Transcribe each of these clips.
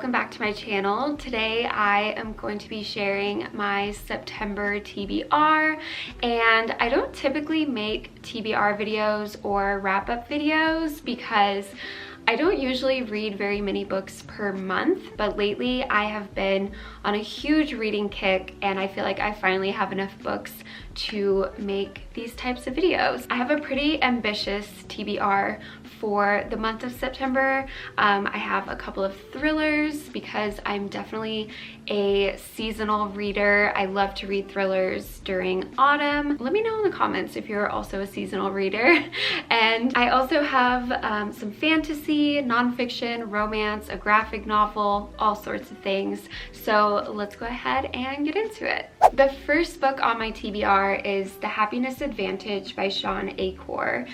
welcome back to my channel. Today I am going to be sharing my September TBR, and I don't typically make TBR videos or wrap-up videos because I don't usually read very many books per month, but lately I have been on a huge reading kick and I feel like I finally have enough books to make these types of videos. I have a pretty ambitious TBR for the month of September. I have a couple of thrillers because I'm definitely a seasonal reader. I love to read thrillers during autumn. Let me know in the comments if you're also a seasonal reader. And I also have some fantasy, nonfiction, romance, a graphic novel, all sorts of things. So let's go ahead and get into it. The first book on my TBR is The Happiness Advantage by DECOR.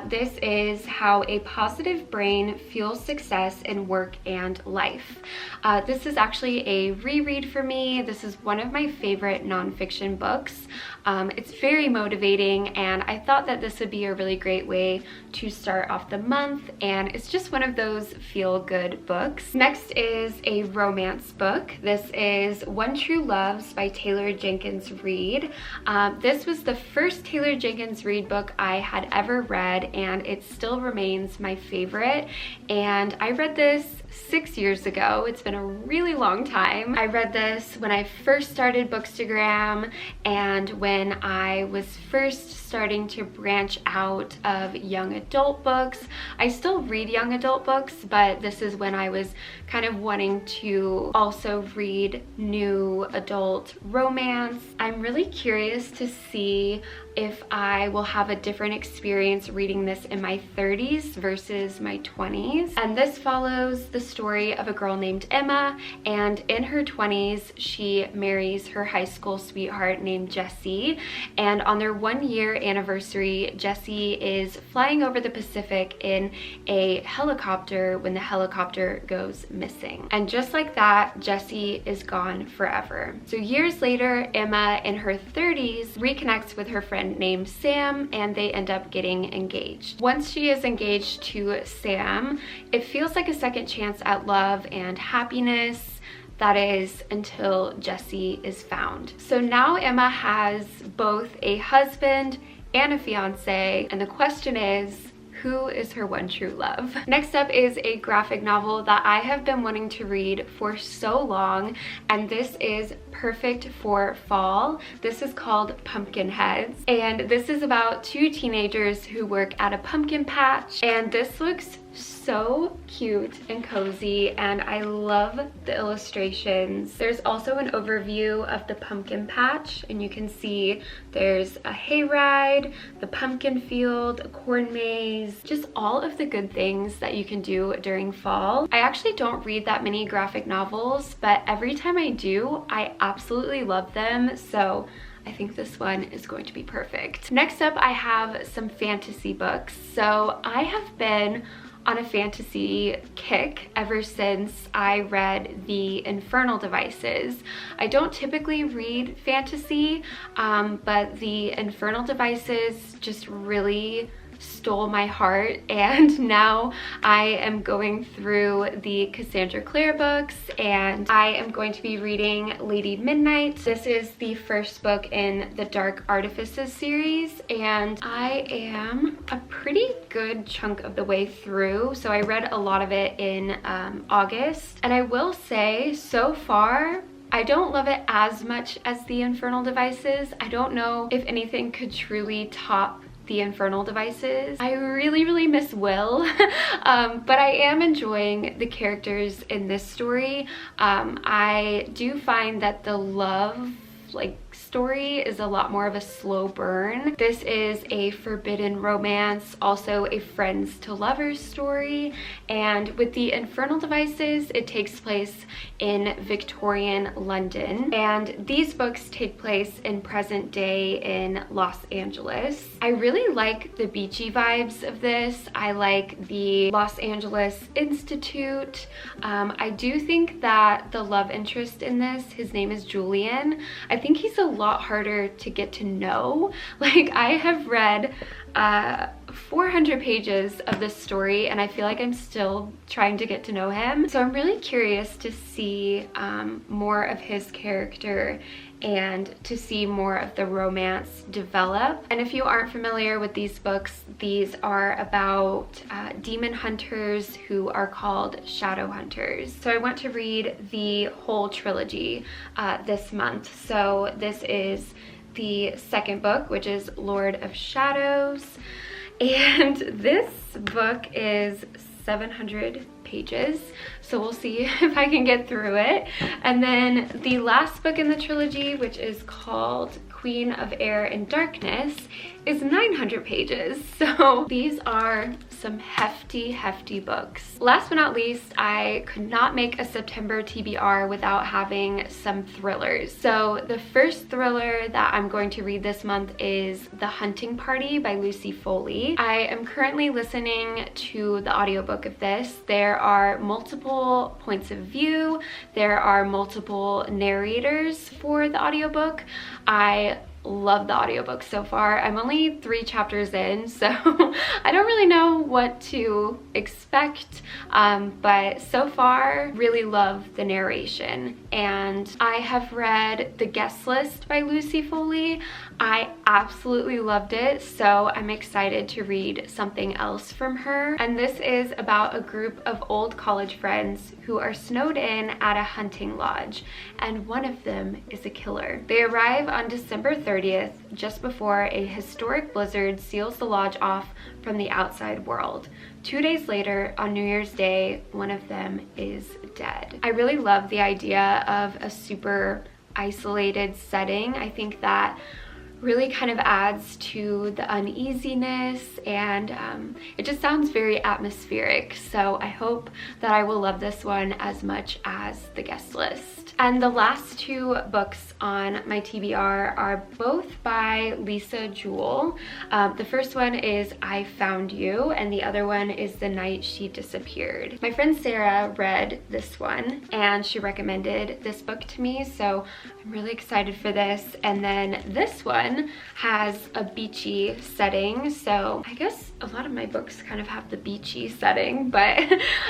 This is how a positive brain fuels success in work and life. This is actually a reread for me. This is one of my favorite nonfiction books. It's very motivating, and I thought that this would be a really great way to start off the month, and it's just one of those feel-good books. Next is a romance book. This is One True Loves by Taylor Jenkins Reid. This was the first Taylor Jenkins Reid book I had ever read, and it still remains my favorite. And I read this 6 years ago. It's been a really long time. I read this when I first started Bookstagram and when I was first starting to branch out of young adult books. I still read young adult books, but this is when I was kind of wanting to also read new adult romance. I'm really curious to see if I will have a different experience reading this in my 30s versus my 20s. And this follows the story of a girl named Emma, and in her 20s she marries her high school sweetheart named Jesse, and on their 1-year anniversary Jesse is flying over the Pacific in a helicopter when the helicopter goes missing. And just like that, Jesse is gone forever. So years later, Emma in her 30s reconnects with her friend named Sam, and they end up getting engaged. Once she is engaged to Sam, it feels like a second chance at love and happiness. That is until Jesse is found. So now Emma has both a husband and a fiance, and the question is, who is her one true love? Next up is a graphic novel that I have been wanting to read for so long, and this is perfect for fall. This is called Pumpkinheads, and this is about two teenagers who work at a pumpkin patch, and this looks so cute and cozy, and I love the illustrations. There's also an overview of the pumpkin patch, and you can see there's a hayride, the pumpkin field, a corn maze, just all of the good things that you can do during fall. I actually don't read that many graphic novels, but every time I do, I absolutely love them, so I think this one is going to be perfect. Next up, I have some fantasy books. So I have been on a fantasy kick ever since I read The Infernal Devices. I don't typically read fantasy, but The Infernal Devices just really stole my heart, and now I am going through the Cassandra Clare books, and I am going to be reading Lady Midnight. This is the first book in the Dark Artifices series, and I am a pretty good chunk of the way through, so I read a lot of it in August, and I will say so far I don't love it as much as The Infernal Devices. I don't know if anything could truly top The Infernal Devices. I really miss Will, but I am enjoying the characters in this story. I do find that the love story is a lot more of a slow burn. This is a forbidden romance, also a friends to lovers story, and with The Infernal Devices, it takes place in Victorian London, and these books take place in present day in Los Angeles. I really like the beachy vibes of this. I like the Los Angeles Institute. I do think that the love interest in this, his name is Julian, I think he's a lot harder to get to know. Like, I have read 400 pages of this story, and I feel like I'm still trying to get to know him. So I'm really curious to see more of his character and to see more of the romance develop. And if you aren't familiar with these books, these are about demon hunters who are called shadow hunters. So I want to read the whole trilogy this month. So this is the second book, which is Lord of Shadows. And this book is 700 pages, so we'll see if I can get through it. And then the last book in the trilogy, which is called Queen of Air and Darkness, is 900 pages. So these are some hefty books. Last but not least, I could not make a September TBR without having some thrillers. So the first thriller that I'm going to read this month is The Hunting Party by Lucy Foley. I am currently listening to the audiobook of this. There are multiple points of view. There are multiple narrators for the audiobook. I love the audiobook so far. I'm only 3 chapters in, so I don't really know what to expect, but so far really love the narration. And I have read The Guest List by Lucy Foley. I absolutely loved it, so I'm excited to read something else from her. And this is about a group of old college friends who are snowed in at a hunting lodge, and one of them is a killer. They arrive on December 30th, just before a historic blizzard seals the lodge off from the outside world. 2 days later, on New Year's Day, one of them is dead. I really love the idea of a super isolated setting. I think that really kind of adds to the uneasiness, and it just sounds very atmospheric. So I hope that I will love this one as much as The Guest List. And the last 2 books on my TBR are both by Lisa Jewell. The first one is I Found You, and the other one is The Night She Disappeared. My friend Sarah read this one, and she recommended this book to me, so I'm really excited for this. And then this one has a beachy setting, so I guess a lot of my books kind of have the beachy setting, but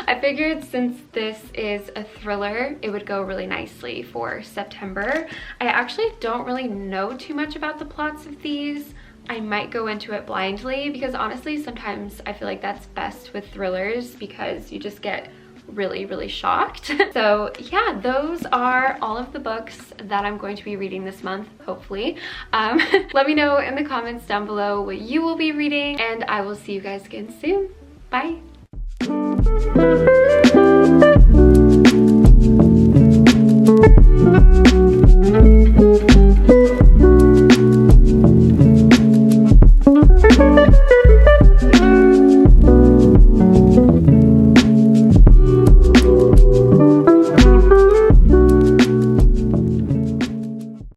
I figured since this is a thriller, it would go really nicely for September. I actually don't really know too much about the plots of these. I might go into it blindly, because honestly sometimes I feel like that's best with thrillers, because you just get really shocked. So yeah, those are all of the books that I'm going to be reading this month, hopefully. Let me know in the comments down below what you will be reading, and I will see you guys again soon. Bye.